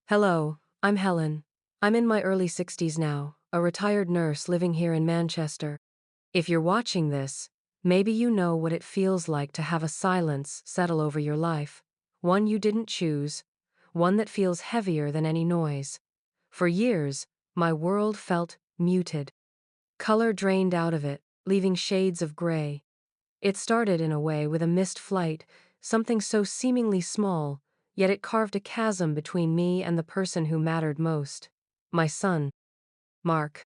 Hello, I'm Helen. I'm in my early 60s now, a retired nurse living here in Manchester. If you're watching this, maybe you know what it feels like to have a silence settle over your life. One you didn't choose, one that feels heavier than any noise. For years, my world felt muted. Color drained out of it, leaving shades of gray. It started in a way with a missed flight, something so seemingly small, yet it carved a chasm between me and the person who mattered most. My son, Mark.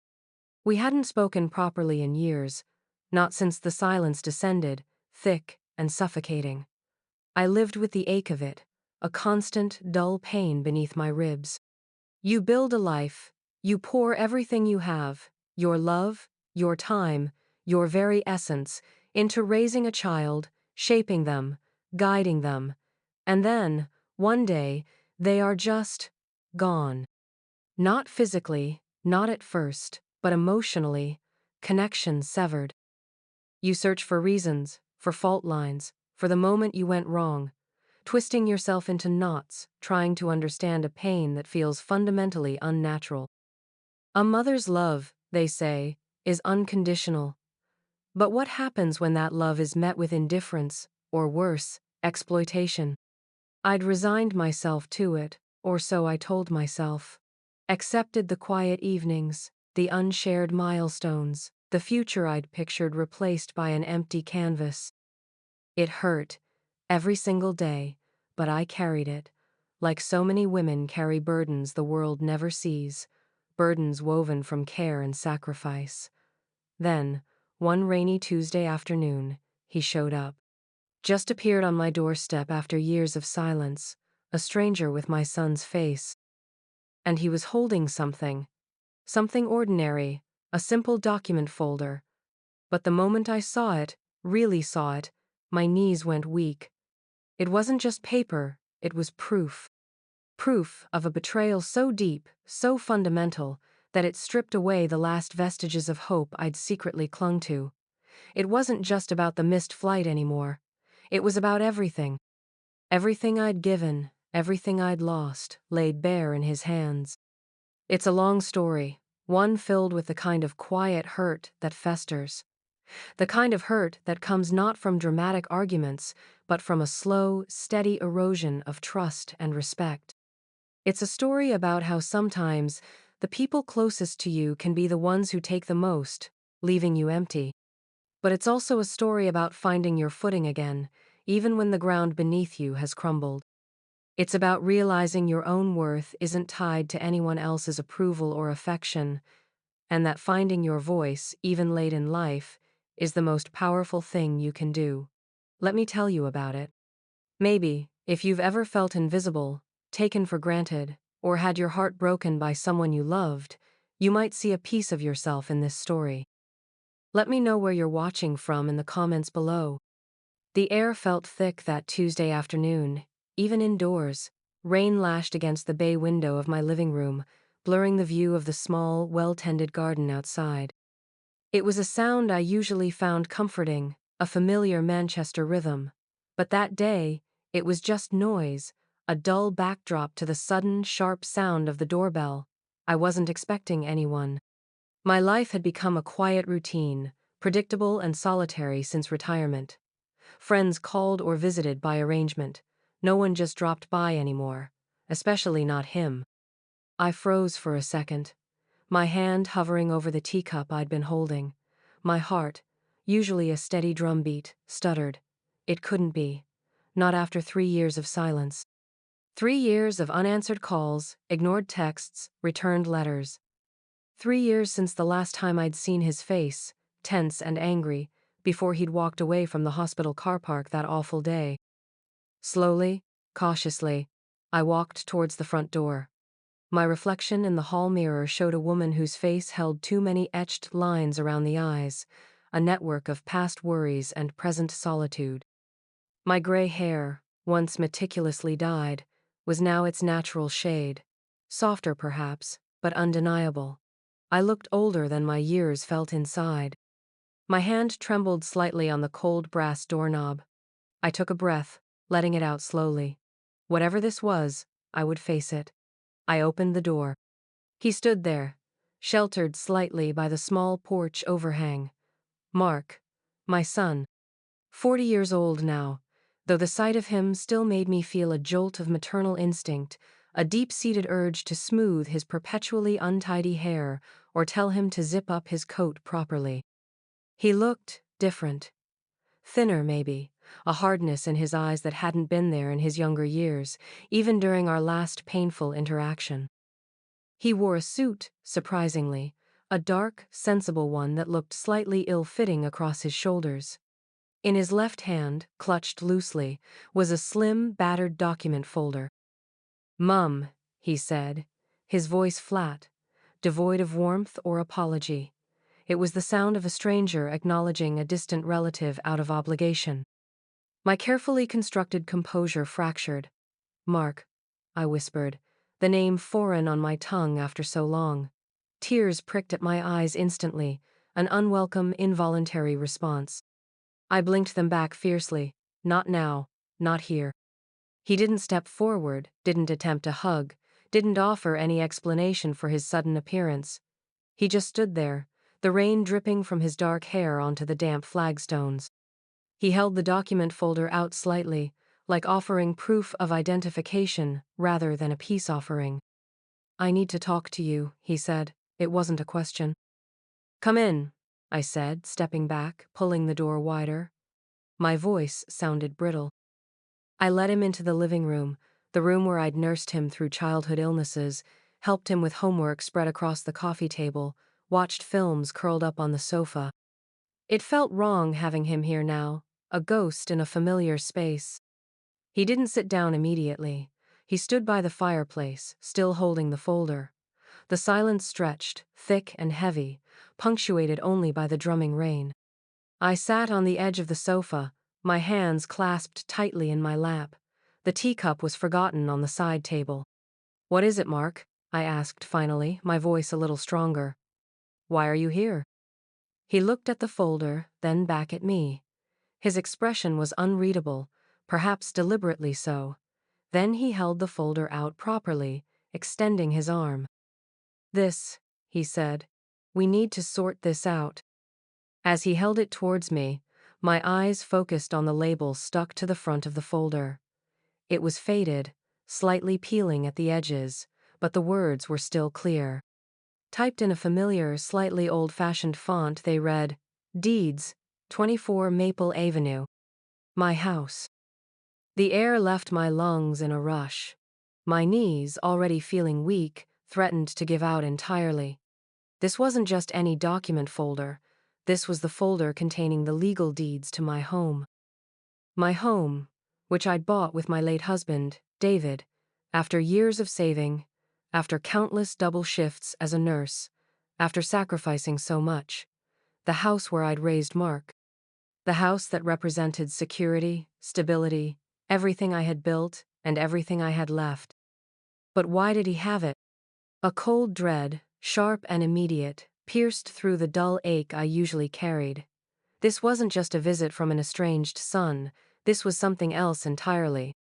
We hadn't spoken properly in years, not since the silence descended, thick and suffocating. I lived with the ache of it, a constant, dull pain beneath my ribs. You build a life, you pour everything you have, your love, your time, your very essence, into raising a child, shaping them, guiding them, and then, one day, they are just gone. Not physically, not at first, but emotionally, connections severed. You search for reasons, for fault lines, for the moment you went wrong, twisting yourself into knots, trying to understand a pain that feels fundamentally unnatural. A mother's love, they say, is unconditional. But what happens when that love is met with indifference, or worse, exploitation? I'd resigned myself to it, or so I told myself. Accepted the quiet evenings, the unshared milestones, the future I'd pictured replaced by an empty canvas. It hurt, every single day, but I carried it, like so many women carry burdens the world never sees, burdens woven from care and sacrifice. Then, one rainy Tuesday afternoon, he showed up. Just appeared on my doorstep after years of silence, a stranger with my son's face. And he was holding something. Something ordinary, a simple document folder. But the moment I saw it, really saw it, my knees went weak. It wasn't just paper, it was proof. Proof of a betrayal so deep, so fundamental, that it stripped away the last vestiges of hope I'd secretly clung to. It wasn't just about the missed flight anymore. It was about everything. Everything I'd given, everything I'd lost, laid bare in his hands. It's a long story, one filled with the kind of quiet hurt that festers. The kind of hurt that comes not from dramatic arguments, but from a slow, steady erosion of trust and respect. It's a story about how sometimes the people closest to you can be the ones who take the most, leaving you empty. But it's also a story about finding your footing again, even when the ground beneath you has crumbled. It's about realizing your own worth isn't tied to anyone else's approval or affection, and that finding your voice, even late in life, is the most powerful thing you can do. Let me tell you about it. Maybe, if you've ever felt invisible, taken for granted, or had your heart broken by someone you loved, you might see a piece of yourself in this story. Let me know where you're watching from in the comments below. The air felt thick that Tuesday afternoon, even indoors. Rain lashed against the bay window of my living room, blurring the view of the small, well-tended garden outside. It was a sound I usually found comforting, a familiar Manchester rhythm. But that day, it was just noise, a dull backdrop to the sudden, sharp sound of the doorbell. I wasn't expecting anyone. My life had become a quiet routine, predictable and solitary since retirement. Friends called or visited by arrangement. No one just dropped by anymore, especially not him. I froze for a second, my hand hovering over the teacup I'd been holding. My heart, usually a steady drumbeat, stuttered. It couldn't be. Not after 3 years of silence. 3 years of unanswered calls, ignored texts, returned letters. 3 years since the last time I'd seen his face, tense and angry, before he'd walked away from the hospital car park that awful day. Slowly, cautiously, I walked towards the front door. My reflection in the hall mirror showed a woman whose face held too many etched lines around the eyes, a network of past worries and present solitude. My gray hair, once meticulously dyed, was now its natural shade. Softer perhaps, but undeniable. I looked older than my years felt inside. My hand trembled slightly on the cold brass doorknob. I took a breath, letting it out slowly. Whatever this was, I would face it. I opened the door. He stood there, sheltered slightly by the small porch overhang. Mark, my son, 40 years old now, though the sight of him still made me feel a jolt of maternal instinct, a deep-seated urge to smooth his perpetually untidy hair or tell him to zip up his coat properly. He looked different. Thinner, maybe, a hardness in his eyes that hadn't been there in his younger years, even during our last painful interaction. He wore a suit, surprisingly, a dark, sensible one that looked slightly ill-fitting across his shoulders. In his left hand, clutched loosely, was a slim, battered document folder. "Mum," he said, his voice flat, devoid of warmth or apology. It was the sound of a stranger acknowledging a distant relative out of obligation. My carefully constructed composure fractured. "Mark," I whispered, the name foreign on my tongue after so long. Tears pricked at my eyes instantly, an unwelcome, involuntary response. I blinked them back fiercely. Not now, not here. He didn't step forward, didn't attempt a hug, didn't offer any explanation for his sudden appearance. He just stood there, the rain dripping from his dark hair onto the damp flagstones. He held the document folder out slightly, like offering proof of identification rather than a peace offering. "I need to talk to you," he said. It wasn't a question. "Come in," I said, stepping back, pulling the door wider. My voice sounded brittle. I led him into the living room, the room where I'd nursed him through childhood illnesses, helped him with homework spread across the coffee table, watched films curled up on the sofa. It felt wrong having him here now, a ghost in a familiar space. He didn't sit down immediately. He stood by the fireplace, still holding the folder. The silence stretched, thick and heavy, punctuated only by the drumming rain. I sat on the edge of the sofa, my hands clasped tightly in my lap. The teacup was forgotten on the side table. "What is it, Mark?" I asked finally, my voice a little stronger. "Why are you here?" He looked at the folder, then back at me. His expression was unreadable, perhaps deliberately so. Then he held the folder out properly, extending his arm. "This," he said. "We need to sort this out." As he held it towards me, my eyes focused on the label stuck to the front of the folder. It was faded, slightly peeling at the edges, but the words were still clear. Typed in a familiar, slightly old-fashioned font, they read, "Deeds, 24 Maple Avenue. My house." The air left my lungs in a rush. My knees, already feeling weak, threatened to give out entirely. This wasn't just any document folder. This was the folder containing the legal deeds to my home. My home, which I'd bought with my late husband, David, after years of saving, after countless double shifts as a nurse, after sacrificing so much. The house where I'd raised Mark. The house that represented security, stability, everything I had built, and everything I had left. But why did he have it? A cold dread, sharp and immediate, pierced through the dull ache I usually carried. This wasn't just a visit from an estranged son, this was something else entirely.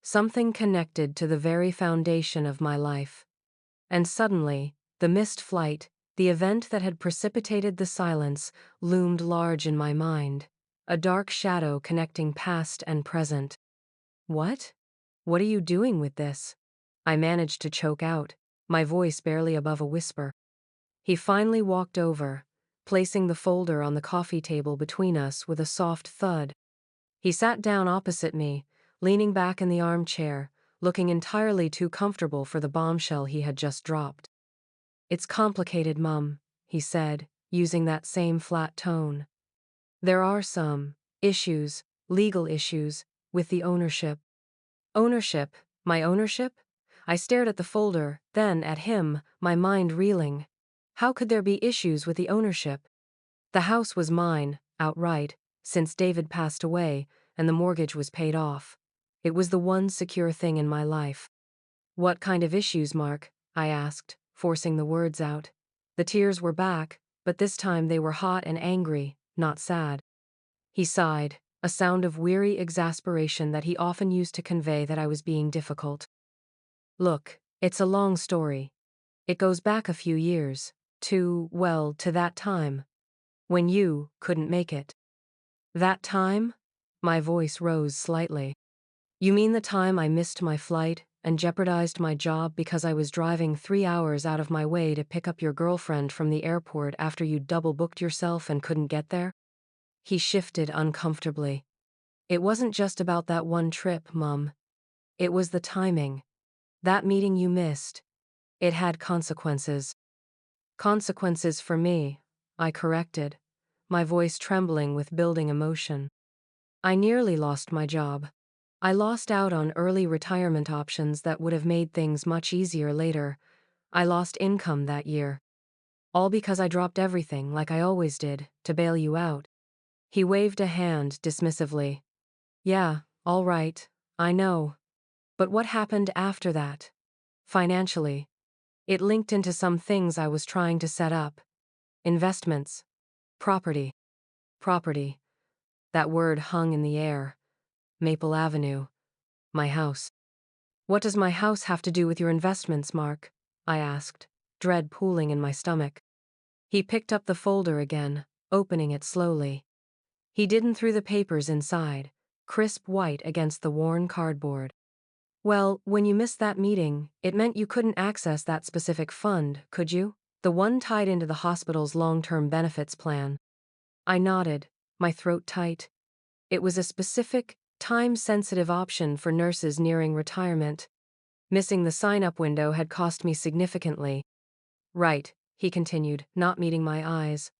Something connected to the very foundation of my life. And suddenly, the missed flight, the event that had precipitated the silence, loomed large in my mind. A dark shadow connecting past and present. "What? What are you doing with this?" I managed to choke out, my voice barely above a whisper. He finally walked over, placing the folder on the coffee table between us with a soft thud. He sat down opposite me, leaning back in the armchair, looking entirely too comfortable for the bombshell he had just dropped. "It's complicated, Mum," he said, using that same flat tone. "There are some issues, legal issues, with the ownership." Ownership? My ownership? I stared at the folder, then at him, my mind reeling. How could there be issues with the ownership? The house was mine, outright, since David passed away, and the mortgage was paid off. It was the one secure thing in my life. "What kind of issues, Mark?" I asked, forcing the words out. The tears were back, but this time they were hot and angry, not sad. He sighed, a sound of weary exasperation that he often used to convey that I was being difficult. "Look, It's a long story. It goes back a few years, to that time, when you couldn't make it. That time? My voice rose slightly. You mean the time I missed my flight and jeopardized my job because I was driving 3 hours out of my way to pick up your girlfriend from the airport after you double-booked yourself and couldn't get there? He shifted uncomfortably. It wasn't just about that one trip, Mum. It was the timing. That meeting you missed. It had consequences. Consequences for me, I corrected, my voice trembling with building emotion. I nearly lost my job. I lost out on early retirement options that would have made things much easier later. I lost income that year. All because I dropped everything, like I always did, to bail you out. He waved a hand dismissively. Yeah, all right, I know. But what happened after that? Financially. It linked into some things I was trying to set up. Investments. Property. Property. That word hung in the air. Maple Avenue. My house. What does my house have to do with your investments, Mark? I asked, dread pooling in my stomach. He picked up the folder again, opening it slowly. He didn't throw the papers inside, crisp white against the worn cardboard. Well, when you missed that meeting, it meant you couldn't access that specific fund, could you? The one tied into the hospital's long-term benefits plan. I nodded, my throat tight. It was a specific, time-sensitive option for nurses nearing retirement. Missing the sign-up window had cost me significantly. Right, he continued, not meeting my eyes.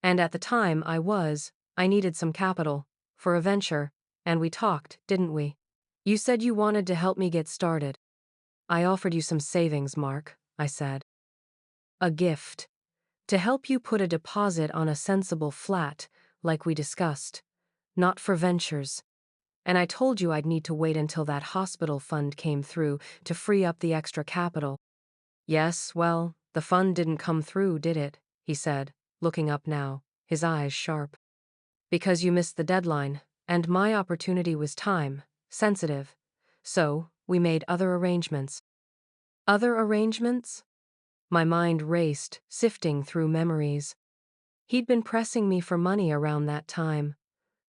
And at the time I needed some capital, for a venture, and we talked, didn't we? You said you wanted to help me get started. I offered you some savings, Mark, I said. A gift. To help you put a deposit on a sensible flat, like we discussed. Not for ventures. And I told you I'd need to wait until that hospital fund came through to free up the extra capital. Yes, well, the fund didn't come through, did it? He said, looking up now, his eyes sharp. Because you missed the deadline, and my opportunity was time-sensitive. So, we made other arrangements. Other arrangements? My mind raced, sifting through memories. He'd been pressing me for money around that time,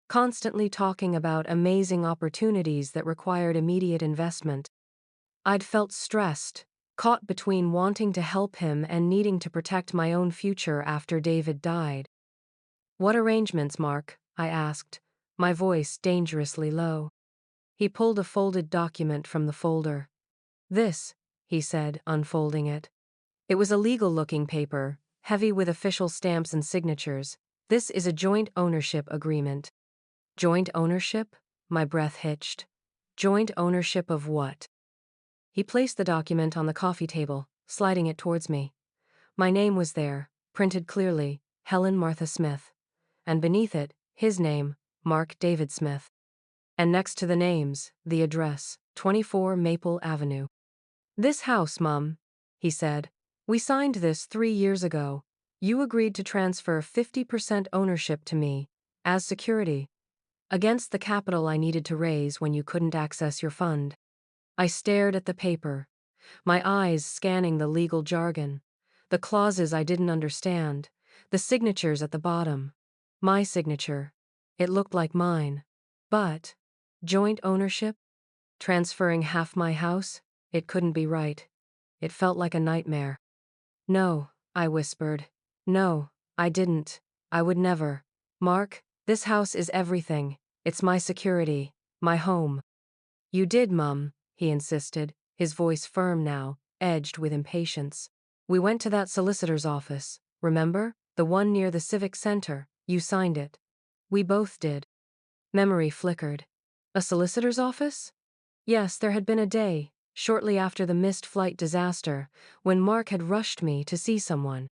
constantly talking about amazing opportunities that required immediate investment. I'd felt stressed, caught between wanting to help him and needing to protect my own future after David died. What arrangements, Mark? I asked, my voice dangerously low. He pulled a folded document from the folder. This, he said, unfolding it. It was a legal-looking paper, heavy with official stamps and signatures. This is a joint ownership agreement. Joint ownership? My breath hitched. Joint ownership of what? He placed the document on the coffee table, sliding it towards me. My name was there, printed clearly, Helen Martha Smith. And beneath it, his name, Mark David Smith. And next to the names, the address, 24 Maple Avenue. This house, Mum, he said. We signed this 3 years ago. You agreed to transfer 50% ownership to me, as security, against the capital I needed to raise when you couldn't access your fund. I stared at the paper, my eyes scanning the legal jargon, the clauses I didn't understand, the signatures at the bottom. My signature. It looked like mine. But, joint ownership? Transferring half my house? It couldn't be right. It felt like a nightmare. No, I whispered. No, I didn't. I would never. Mark, this house is everything. It's my security, my home. You did, Mum, he insisted, his voice firm now, edged with impatience. We went to that solicitor's office, remember? The one near the Civic Center. You signed it. We both did. Memory flickered. A solicitor's office? Yes, there had been a day, shortly after the missed flight disaster, when Mark had rushed me to see someone.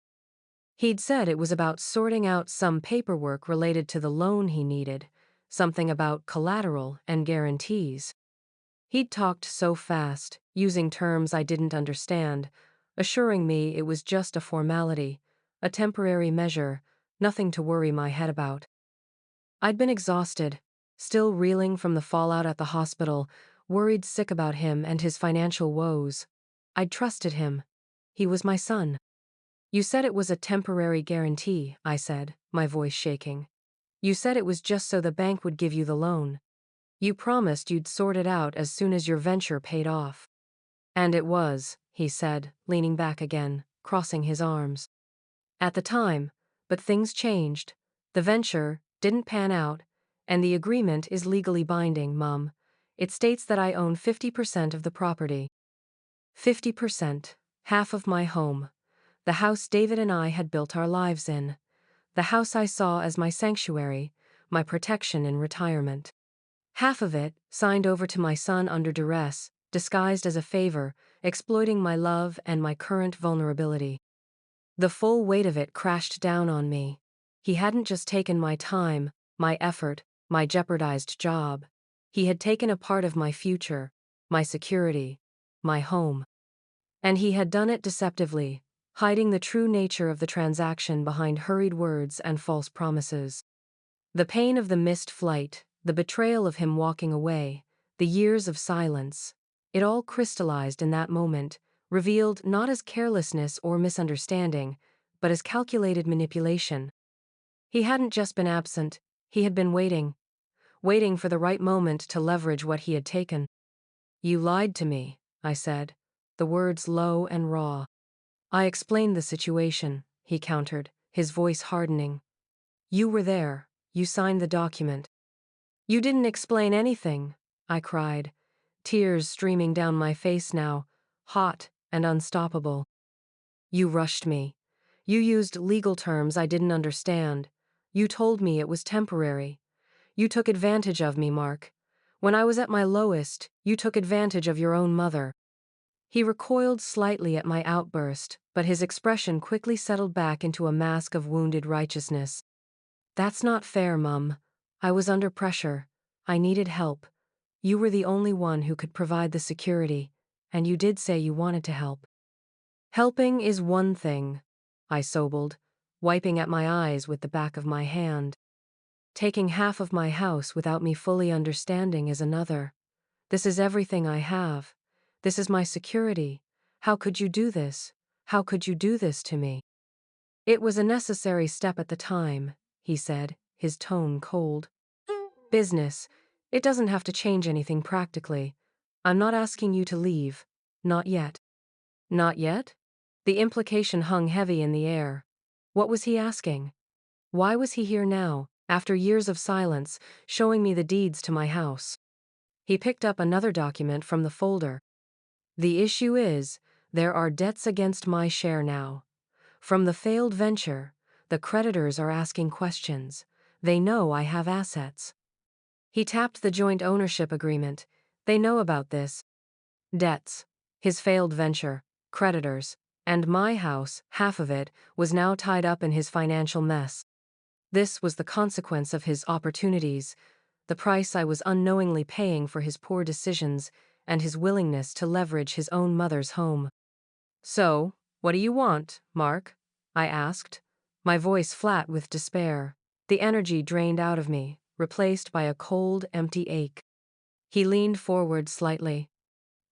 He'd said it was about sorting out some paperwork related to the loan he needed, something about collateral and guarantees. He'd talked so fast, using terms I didn't understand, assuring me it was just a formality, a temporary measure, nothing to worry my head about. I'd been exhausted, still reeling from the fallout at the hospital, worried sick about him and his financial woes. I'd trusted him. He was my son. You said it was a temporary guarantee, I said, my voice shaking. You said it was just so the bank would give you the loan. You promised you'd sort it out as soon as your venture paid off. And it was, he said, leaning back again, crossing his arms. At the time, but things changed. The venture didn't pan out, and the agreement is legally binding, Mum. It states that I own 50% of the property. 50%, half of my home. The house David and I had built our lives in. The house I saw as my sanctuary, my protection in retirement. Half of it, signed over to my son under duress, disguised as a favor, exploiting my love and my current vulnerability. The full weight of it crashed down on me. He hadn't just taken my time, my effort, my jeopardized job. He had taken a part of my future, my security, my home. And he had done it deceptively, hiding the true nature of the transaction behind hurried words and false promises. The pain of the missed flight, the betrayal of him walking away, the years of silence, it all crystallized in that moment, revealed not as carelessness or misunderstanding, but as calculated manipulation. He hadn't just been absent, he had been waiting for the right moment to leverage what he had taken. You lied to me, I said, the words low and raw. I explained the situation, he countered, his voice hardening. You were there, you signed the document. You didn't explain anything, I cried, tears streaming down my face now, hot and unstoppable. You rushed me. You used legal terms I didn't understand. You told me it was temporary. You took advantage of me, Mark. When I was at my lowest, you took advantage of your own mother. He recoiled slightly at my outburst, but his expression quickly settled back into a mask of wounded righteousness. That's not fair, Mum. I was under pressure. I needed help. You were the only one who could provide the security, and you did say you wanted to help. Helping is one thing, I sobled, wiping at my eyes with the back of my hand. Taking half of my house without me fully understanding is another. This is everything I have. This is my security. How could you do this? How could you do this to me? It was a necessary step at the time, he said, his tone cold. Business. It doesn't have to change anything practically. I'm not asking you to leave. Not yet. Not yet? The implication hung heavy in the air. What was he asking? Why was he here now, after years of silence, showing me the deeds to my house? He picked up another document from the folder. The issue is, there are debts against my share now. From the failed venture, the creditors are asking questions. They know I have assets. He tapped the joint ownership agreement. They know about this. Debts. His failed venture, creditors, and my house, half of it, was now tied up in his financial mess. This was the consequence of his opportunities, the price I was unknowingly paying for his poor decisions and his willingness to leverage his own mother's home. So, what do you want, Mark? I asked, my voice flat with despair, the energy drained out of me, replaced by a cold, empty ache. He leaned forward slightly.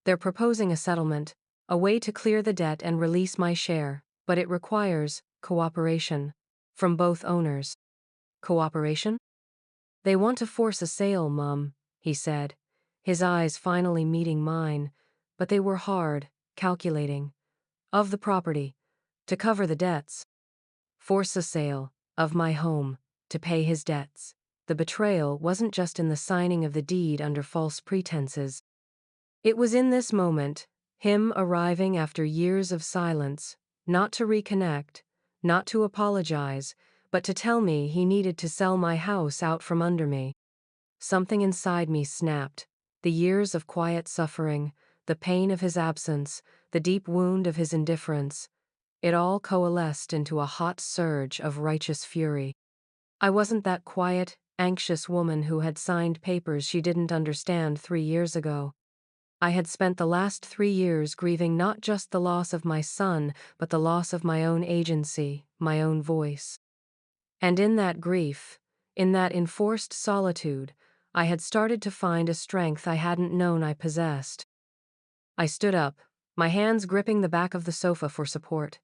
They're proposing a settlement, a way to clear the debt and release my share, but it requires cooperation from both owners. Cooperation? They want to force a sale, Mum, he said, his eyes finally meeting mine, but they were hard, calculating. Of the property, to cover the debts. Force a sale, of my home, to pay his debts. The betrayal wasn't just in the signing of the deed under false pretenses. It was in this moment, him arriving after years of silence, not to reconnect, not to apologize, but to tell me he needed to sell my house out from under me. Something inside me snapped. The years of quiet suffering, the pain of his absence, the deep wound of his indifference, it all coalesced into a hot surge of righteous fury. I wasn't that quiet, anxious woman who had signed papers she didn't understand 3 years ago. I had spent the last 3 years grieving not just the loss of my son, but the loss of my own agency, my own voice. And in that grief, in that enforced solitude, I had started to find a strength I hadn't known I possessed. I stood up, my hands gripping the back of the sofa for support.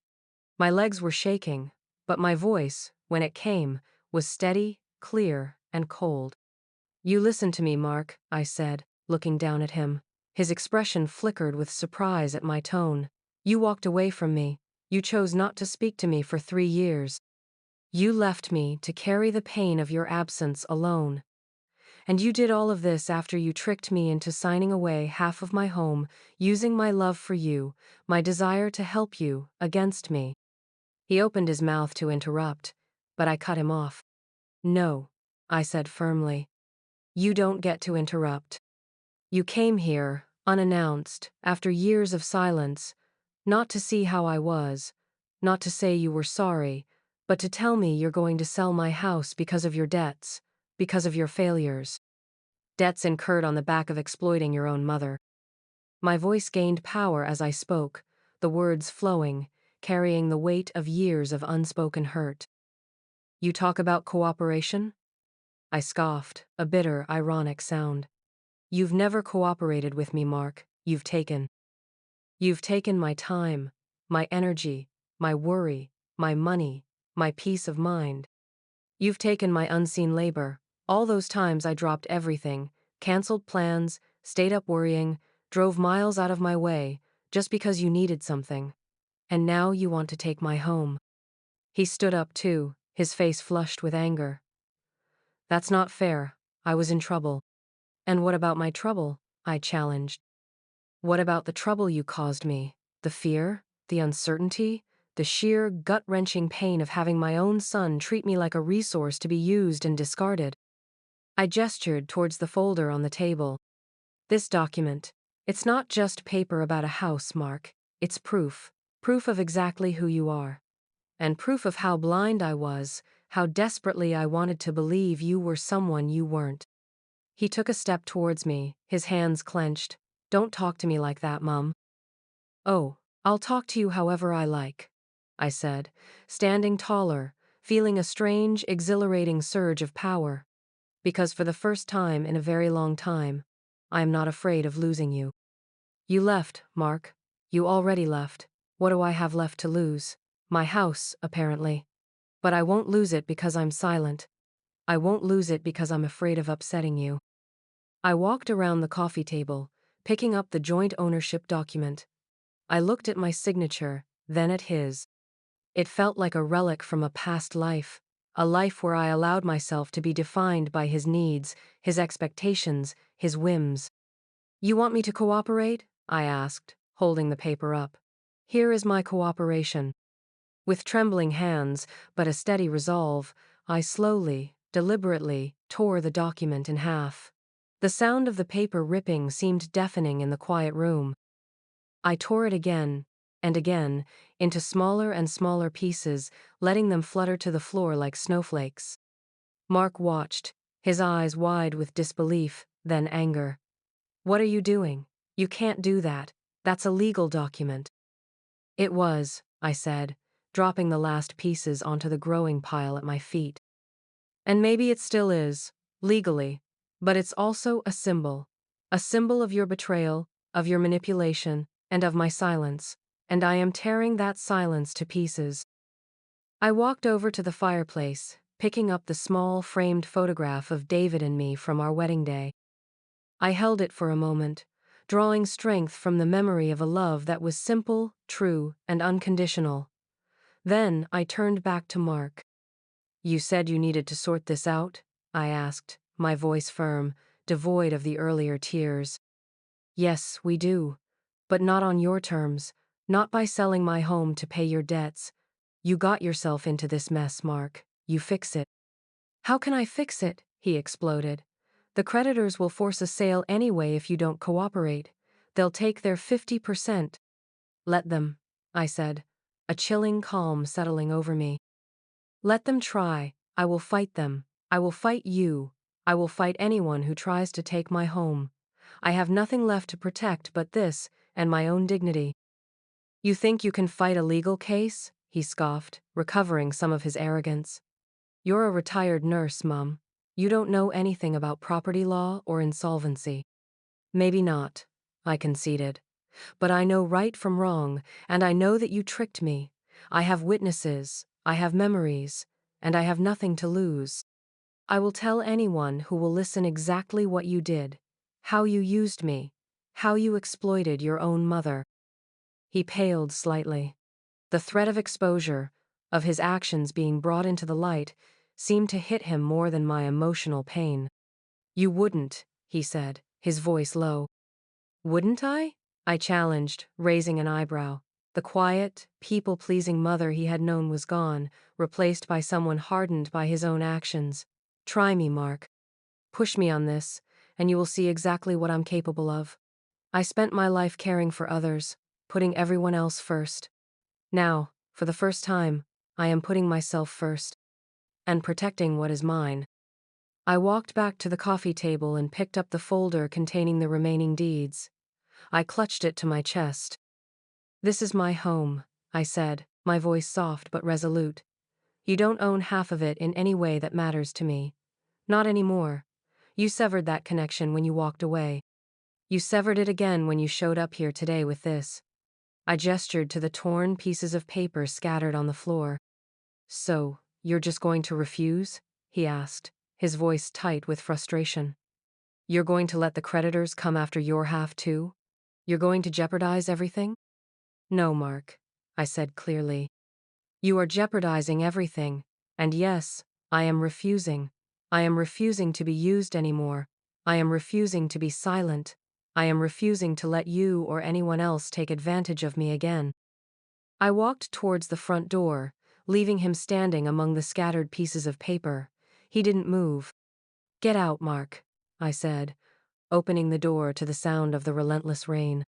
My legs were shaking, but my voice, when it came, was steady, clear, and cold. You listen to me, Mark, I said, looking down at him. His expression flickered with surprise at my tone. You walked away from me. You chose not to speak to me for 3 years. You left me to carry the pain of your absence alone. And you did all of this after you tricked me into signing away half of my home, using my love for you, my desire to help you, against me. He opened his mouth to interrupt, but I cut him off. No, I said firmly. You don't get to interrupt. You came here, unannounced, after years of silence, not to see how I was, not to say you were sorry, but to tell me you're going to sell my house because of your debts, because of your failures. Debts incurred on the back of exploiting your own mother. My voice gained power as I spoke, the words flowing, carrying the weight of years of unspoken hurt. You talk about cooperation? I scoffed, a bitter, ironic sound. You've never cooperated with me, Mark. You've taken. You've taken my time, my energy, my worry, my money, my peace of mind. You've taken my unseen labor, all those times I dropped everything, canceled plans, stayed up worrying, drove miles out of my way, just because you needed something. And now you want to take my home. He stood up too, his face flushed with anger. That's not fair. I was in trouble. And what about my trouble? I challenged. What about the trouble you caused me? The fear? The uncertainty? The sheer, gut-wrenching pain of having my own son treat me like a resource to be used and discarded? I gestured towards the folder on the table. This document. It's not just paper about a house, Mark. It's proof. Proof of exactly who you are. And proof of how blind I was, how desperately I wanted to believe you were someone you weren't. He took a step towards me, his hands clenched. Don't talk to me like that, Mum. Oh, I'll talk to you however I like, I said, standing taller, feeling a strange, exhilarating surge of power. Because for the first time in a very long time, I am not afraid of losing you. You left, Mark. You already left. What do I have left to lose? My house, apparently. But I won't lose it because I'm silent. I won't lose it because I'm afraid of upsetting you. I walked around the coffee table, picking up the joint ownership document. I looked at my signature, then at his. It felt like a relic from a past life, a life where I allowed myself to be defined by his needs, his expectations, his whims. You want me to cooperate? I asked, holding the paper up. Here is my cooperation. With trembling hands, but a steady resolve, I slowly, deliberately, tore the document in half. The sound of the paper ripping seemed deafening in the quiet room. I tore it again, and again, into smaller and smaller pieces, letting them flutter to the floor like snowflakes. Mark watched, his eyes wide with disbelief, then anger. What are you doing? You can't do that. That's a legal document. It was, I said, dropping the last pieces onto the growing pile at my feet. And maybe it still is, legally, but it's also a symbol of your betrayal, of your manipulation, and of my silence, and I am tearing that silence to pieces. I walked over to the fireplace, picking up the small framed photograph of David and me from our wedding day. I held it for a moment, drawing strength from the memory of a love that was simple, true, and unconditional. Then I turned back to Mark. You said you needed to sort this out? I asked, my voice firm, devoid of the earlier tears. Yes, we do. But not on your terms, not by selling my home to pay your debts. You got yourself into this mess, Mark. You fix it. How can I fix it? He exploded. The creditors will force a sale anyway if you don't cooperate. They'll take their 50%. Let them, I said, a chilling calm settling over me. Let them try. I will fight them. I will fight you. I will fight anyone who tries to take my home. I have nothing left to protect but this, and my own dignity. You think you can fight a legal case? He scoffed, recovering some of his arrogance. You're a retired nurse, Mum. You don't know anything about property law or insolvency. Maybe not, I conceded. But I know right from wrong, and I know that you tricked me. I have witnesses, I have memories, and I have nothing to lose. I will tell anyone who will listen exactly what you did, how you used me, how you exploited your own mother." He paled slightly. The threat of exposure, of his actions being brought into the light, seemed to hit him more than my emotional pain. "You wouldn't," he said, his voice low. "Wouldn't I?" I challenged, raising an eyebrow. The quiet, people-pleasing mother he had known was gone, replaced by someone hardened by his own actions. "Try me, Mark. Push me on this, and you will see exactly what I'm capable of. I spent my life caring for others, putting everyone else first. Now, for the first time, I am putting myself first, and protecting what is mine." I walked back to the coffee table and picked up the folder containing the remaining deeds. I clutched it to my chest. "This is my home," I said, my voice soft but resolute. "You don't own half of it in any way that matters to me. Not anymore. You severed that connection when you walked away. You severed it again when you showed up here today with this." I gestured to the torn pieces of paper scattered on the floor. "So, you're just going to refuse?" he asked, his voice tight with frustration. "You're going to let the creditors come after your half too? You're going to jeopardize everything?" "No, Mark," I said clearly. "You are jeopardizing everything, and yes, I am refusing. I am refusing to be used anymore. I am refusing to be silent. I am refusing to let you or anyone else take advantage of me again." I walked towards the front door, leaving him standing among the scattered pieces of paper. He didn't move. "Get out, Mark," I said, opening the door to the sound of the relentless rain.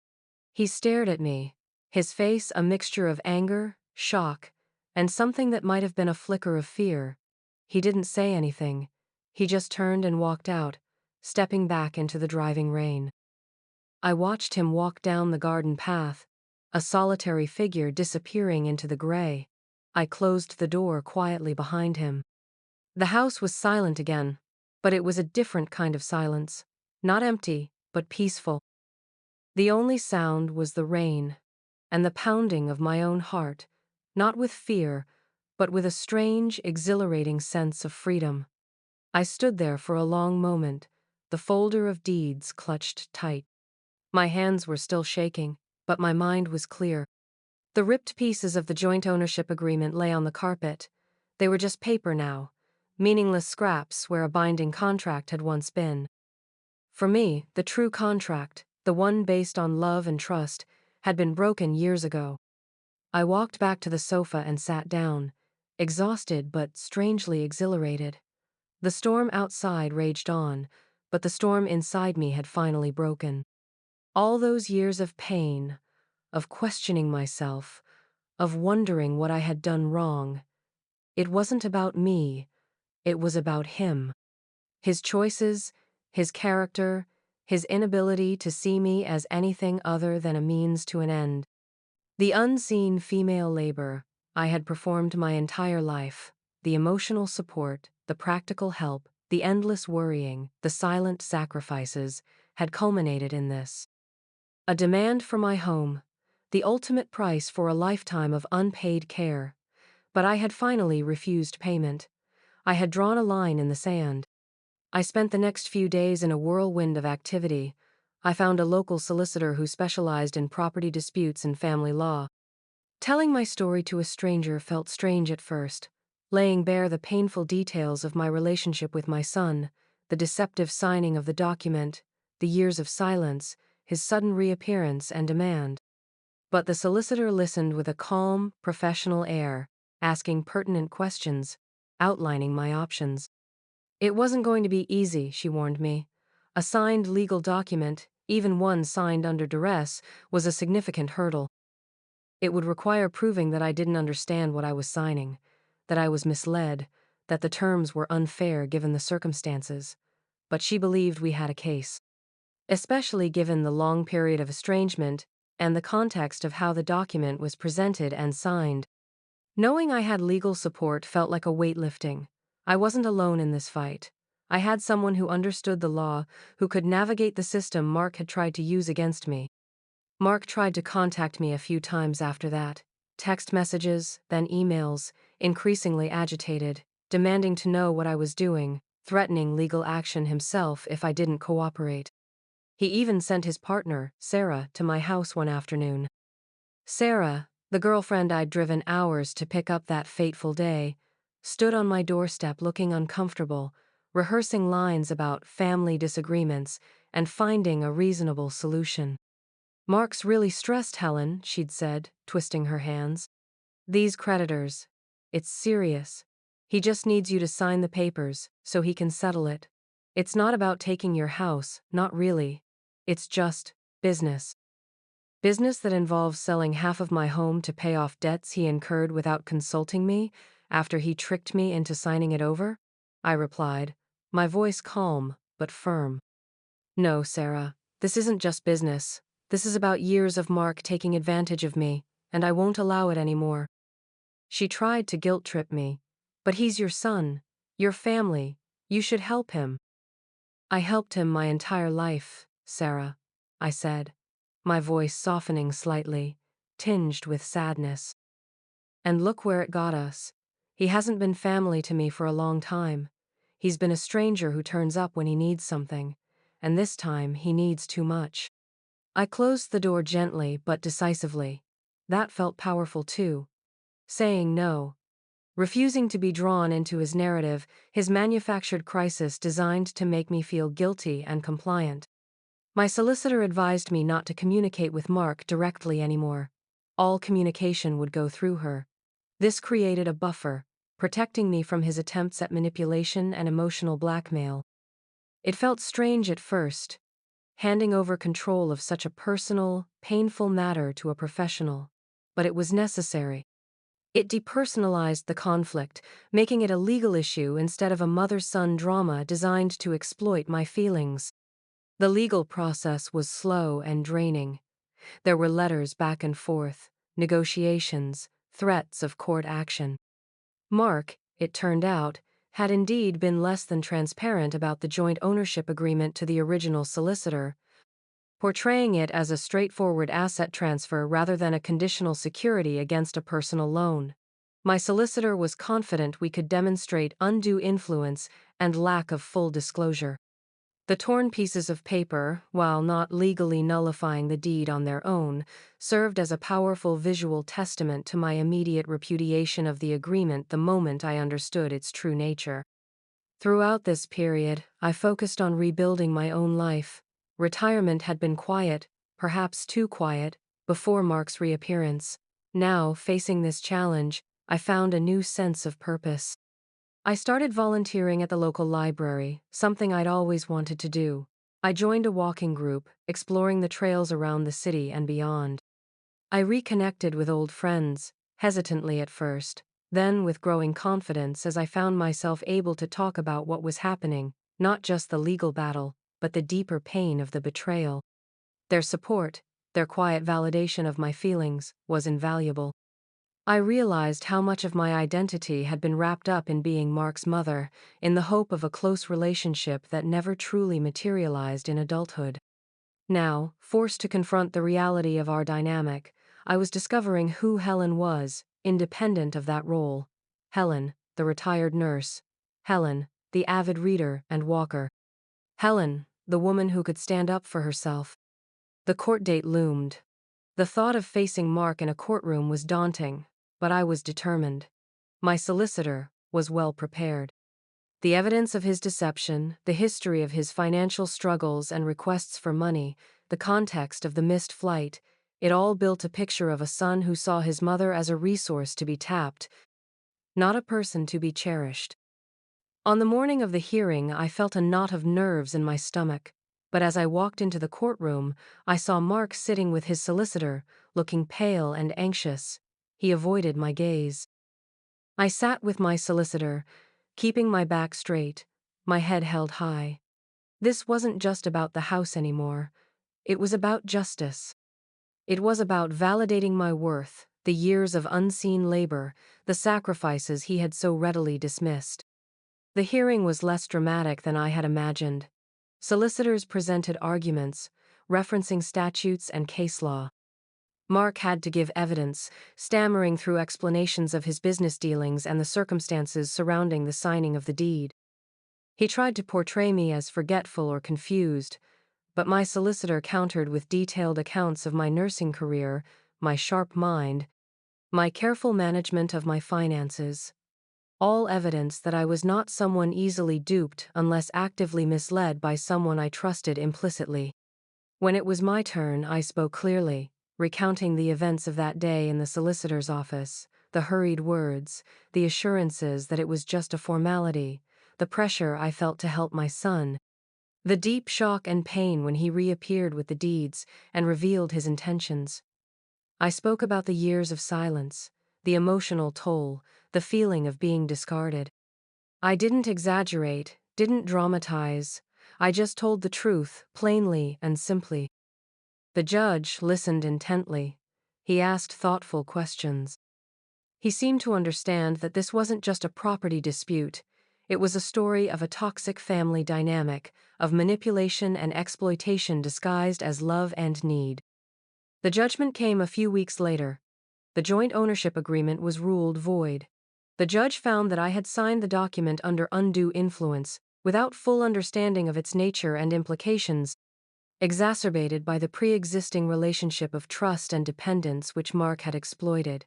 He stared at me, his face a mixture of anger, shock, and something that might have been a flicker of fear. He didn't say anything. He just turned and walked out, stepping back into the driving rain. I watched him walk down the garden path, a solitary figure disappearing into the gray. I closed the door quietly behind him. The house was silent again, but it was a different kind of silence. Not empty, but peaceful. The only sound was the rain, and the pounding of my own heart, not with fear, but with a strange, exhilarating sense of freedom. I stood there for a long moment, the folder of deeds clutched tight. My hands were still shaking, but my mind was clear. The ripped pieces of the joint ownership agreement lay on the carpet. They were just paper now, meaningless scraps where a binding contract had once been. For me, the true contract, the one based on love and trust, had been broken years ago. I walked back to the sofa and sat down, exhausted but strangely exhilarated. The storm outside raged on, but the storm inside me had finally broken. All those years of pain, of questioning myself, of wondering what I had done wrong, it wasn't about me, it was about him. His choices, his character, his inability to see me as anything other than a means to an end. The unseen female labor I had performed my entire life, the emotional support, the practical help, the endless worrying, the silent sacrifices, had culminated in this. A demand for my home, the ultimate price for a lifetime of unpaid care. But I had finally refused payment. I had drawn a line in the sand. I spent the next few days in a whirlwind of activity. I found a local solicitor who specialized in property disputes and family law. Telling my story to a stranger felt strange at first, laying bare the painful details of my relationship with my son, the deceptive signing of the document, the years of silence, his sudden reappearance and demand. But the solicitor listened with a calm, professional air, asking pertinent questions, outlining my options. It wasn't going to be easy, she warned me. A signed legal document, even one signed under duress, was a significant hurdle. It would require proving that I didn't understand what I was signing, that I was misled, that the terms were unfair given the circumstances. But she believed we had a case. Especially given the long period of estrangement and the context of how the document was presented and signed. Knowing I had legal support felt like a weight lifting. I wasn't alone in this fight. I had someone who understood the law, who could navigate the system Mark had tried to use against me. Mark tried to contact me a few times after that. Text messages, then emails, increasingly agitated, demanding to know what I was doing, threatening legal action himself if I didn't cooperate. He even sent his partner, Sarah, to my house one afternoon. Sarah, the girlfriend I'd driven hours to pick up that fateful day, stood on my doorstep looking uncomfortable, rehearsing lines about family disagreements and finding a reasonable solution. "Mark's really stressed, Helen," she'd said, twisting her hands. "These creditors. It's serious. He just needs you to sign the papers so he can settle it. It's not about taking your house, not really. It's just business. Business that involves selling half of my home to pay off debts he incurred without consulting me after he tricked me into signing it over?" I replied, my voice calm but firm. "No, Sarah, this isn't just business. This is about years of Mark taking advantage of me, and I won't allow it anymore." She tried to guilt-trip me. "But he's your son, your family. You should help him." "I helped him my entire life, Sarah," I said, my voice softening slightly, tinged with sadness. "And look where it got us. He hasn't been family to me for a long time. He's been a stranger who turns up when he needs something, and this time he needs too much." I closed the door gently but decisively. That felt powerful too. Saying no. Refusing to be drawn into his narrative, his manufactured crisis designed to make me feel guilty and compliant. My solicitor advised me not to communicate with Mark directly anymore. All communication would go through her. This created a buffer, protecting me from his attempts at manipulation and emotional blackmail. It felt strange at first, handing over control of such a personal, painful matter to a professional. But it was necessary. It depersonalized the conflict, making it a legal issue instead of a mother-son drama designed to exploit my feelings. The legal process was slow and draining. There were letters back and forth, negotiations, threats of court action. Mark, it turned out, had indeed been less than transparent about the joint ownership agreement to the original solicitor, portraying it as a straightforward asset transfer rather than a conditional security against a personal loan. My solicitor was confident we could demonstrate undue influence and lack of full disclosure. The torn pieces of paper, while not legally nullifying the deed on their own, served as a powerful visual testament to my immediate repudiation of the agreement the moment I understood its true nature. Throughout this period, I focused on rebuilding my own life. Retirement had been quiet, perhaps too quiet, before Mark's reappearance. Now, facing this challenge, I found a new sense of purpose. I started volunteering at the local library, something I'd always wanted to do. I joined a walking group, exploring the trails around the city and beyond. I reconnected with old friends, hesitantly at first, then with growing confidence as I found myself able to talk about what was happening, not just the legal battle, but the deeper pain of the betrayal. Their support, their quiet validation of my feelings, was invaluable. I realized how much of my identity had been wrapped up in being Mark's mother, in the hope of a close relationship that never truly materialized in adulthood. Now, forced to confront the reality of our dynamic, I was discovering who Helen was, independent of that role. Helen, the retired nurse. Helen, the avid reader and walker. Helen, the woman who could stand up for herself. The court date loomed. The thought of facing Mark in a courtroom was daunting, but I was determined. My solicitor was well prepared. The evidence of his deception, the history of his financial struggles and requests for money, the context of the missed flight, it all built a picture of a son who saw his mother as a resource to be tapped, not a person to be cherished. On the morning of the hearing, I felt a knot of nerves in my stomach, but as I walked into the courtroom, I saw Mark sitting with his solicitor, looking pale and anxious. He avoided my gaze. I sat with my solicitor, keeping my back straight, my head held high. This wasn't just about the house anymore. It was about justice. It was about validating my worth, the years of unseen labor, the sacrifices he had so readily dismissed. The hearing was less dramatic than I had imagined. Solicitors presented arguments, referencing statutes and case law. Mark had to give evidence, stammering through explanations of his business dealings and the circumstances surrounding the signing of the deed. He tried to portray me as forgetful or confused, but my solicitor countered with detailed accounts of my nursing career, my sharp mind, my careful management of my finances. All evidence that I was not someone easily duped unless actively misled by someone I trusted implicitly. When it was my turn, I spoke clearly, recounting the events of that day in the solicitor's office, the hurried words, the assurances that it was just a formality, the pressure I felt to help my son, the deep shock and pain when he reappeared with the deeds and revealed his intentions. I spoke about the years of silence, the emotional toll, the feeling of being discarded. I didn't exaggerate, didn't dramatize. I just told the truth, plainly and simply. The judge listened intently. He asked thoughtful questions. He seemed to understand that this wasn't just a property dispute. It was a story of a toxic family dynamic, of manipulation and exploitation disguised as love and need. The judgment came a few weeks later. The joint ownership agreement was ruled void. The judge found that I had signed the document under undue influence, without full understanding of its nature and implications, exacerbated by the pre-existing relationship of trust and dependence which Mark had exploited.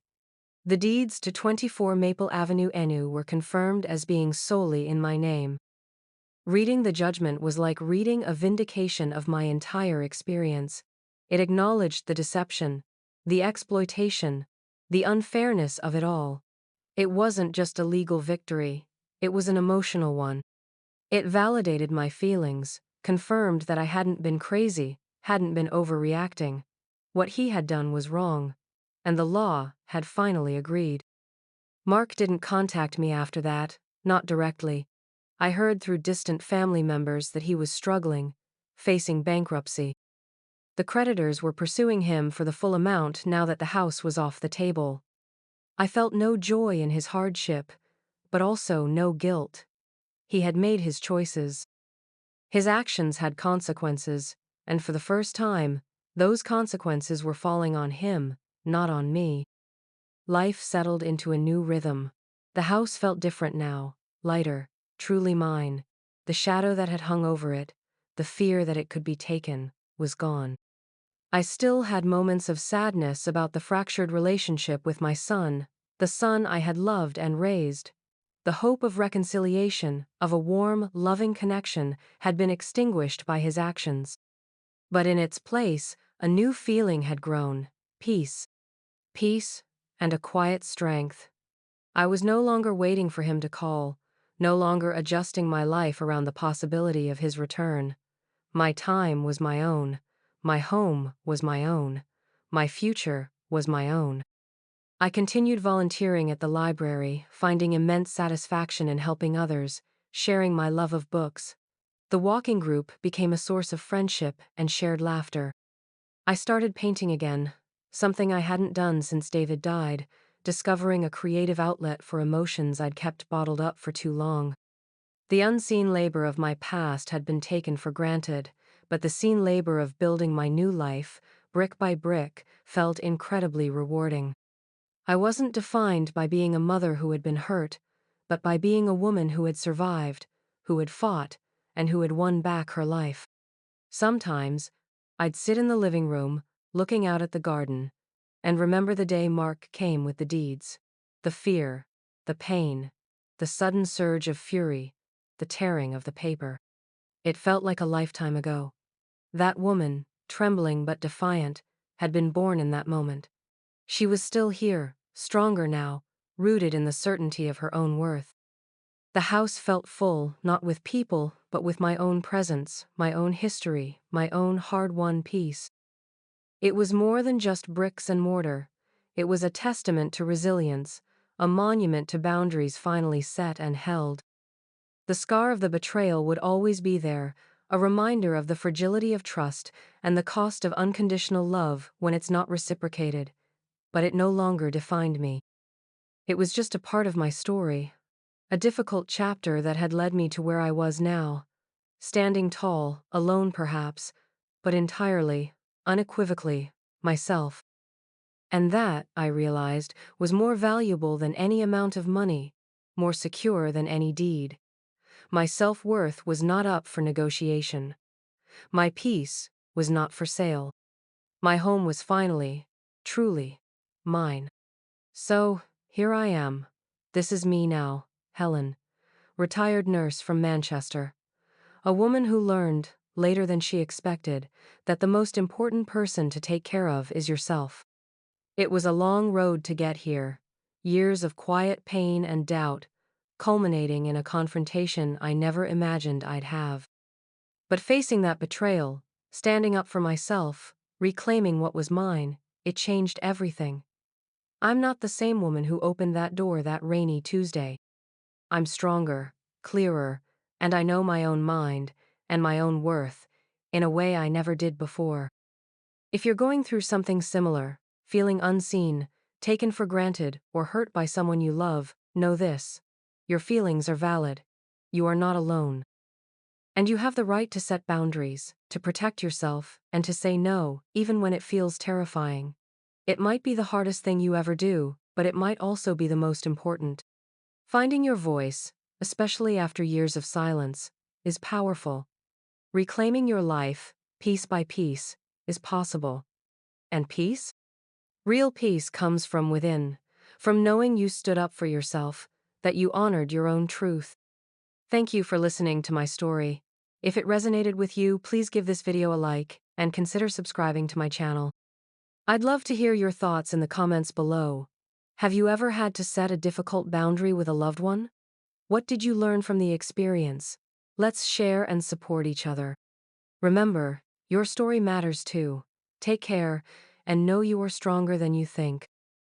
The deeds to 24 Maple Avenue NU were confirmed as being solely in my name. Reading the judgment was like reading a vindication of my entire experience. It acknowledged the deception, the exploitation, the unfairness of it all. It wasn't just a legal victory, it was an emotional one. It validated my feelings, confirmed that I hadn't been crazy, hadn't been overreacting. What he had done was wrong, and the law had finally agreed. Mark didn't contact me after that, not directly. I heard through distant family members that he was struggling, facing bankruptcy. The creditors were pursuing him for the full amount now that the house was off the table. I felt no joy in his hardship, but also no guilt. He had made his choices. His actions had consequences, and for the first time, those consequences were falling on him, not on me. Life settled into a new rhythm. The house felt different now, lighter, truly mine. The shadow that had hung over it, the fear that it could be taken, was gone. I still had moments of sadness about the fractured relationship with my son, the son I had loved and raised. The hope of reconciliation, of a warm, loving connection, had been extinguished by his actions. But in its place, a new feeling had grown: peace. Peace, and a quiet strength. I was no longer waiting for him to call, no longer adjusting my life around the possibility of his return. My time was my own. My home was my own. My future was my own. I continued volunteering at the library, finding immense satisfaction in helping others, sharing my love of books. The walking group became a source of friendship and shared laughter. I started painting again, something I hadn't done since David died, discovering a creative outlet for emotions I'd kept bottled up for too long. The unseen labor of my past had been taken for granted, but the seen labor of building my new life, brick by brick, felt incredibly rewarding. I wasn't defined by being a mother who had been hurt, but by being a woman who had survived, who had fought, and who had won back her life. Sometimes, I'd sit in the living room, looking out at the garden, and remember the day Mark came with the deeds. The fear, the pain, the sudden surge of fury, the tearing of the paper. It felt like a lifetime ago. That woman, trembling but defiant, had been born in that moment. She was still here, stronger now, rooted in the certainty of her own worth. The house felt full, not with people, but with my own presence, my own history, my own hard-won peace. It was more than just bricks and mortar. It was a testament to resilience, a monument to boundaries finally set and held. The scar of the betrayal would always be there, a reminder of the fragility of trust and the cost of unconditional love when it's not reciprocated. But it no longer defined me. It was just a part of my story, a difficult chapter that had led me to where I was now, standing tall, alone perhaps, but entirely, unequivocally, myself. And that, I realized, was more valuable than any amount of money, more secure than any deed. My self-worth was not up for negotiation. My peace was not for sale. My home was finally, truly, mine. So, here I am. This is me now, Helen, retired nurse from Manchester. A woman who learned, later than she expected, that the most important person to take care of is yourself. It was a long road to get here, years of quiet pain and doubt, culminating in a confrontation I never imagined I'd have. But facing that betrayal, standing up for myself, reclaiming what was mine, it changed everything. I'm not the same woman who opened that door that rainy Tuesday. I'm stronger, clearer, and I know my own mind, and my own worth, in a way I never did before. If you're going through something similar, feeling unseen, taken for granted, or hurt by someone you love, know this. Your feelings are valid. You are not alone. And you have the right to set boundaries, to protect yourself, and to say no, even when it feels terrifying. It might be the hardest thing you ever do, but it might also be the most important. Finding your voice, especially after years of silence, is powerful. Reclaiming your life, piece by piece, is possible. And peace? Real peace comes from within, from knowing you stood up for yourself, that you honored your own truth. Thank you for listening to my story. If it resonated with you, please give this video a like, and consider subscribing to my channel. I'd love to hear your thoughts in the comments below. Have you ever had to set a difficult boundary with a loved one? What did you learn from the experience? Let's share and support each other. Remember, your story matters too. Take care, and know you are stronger than you think.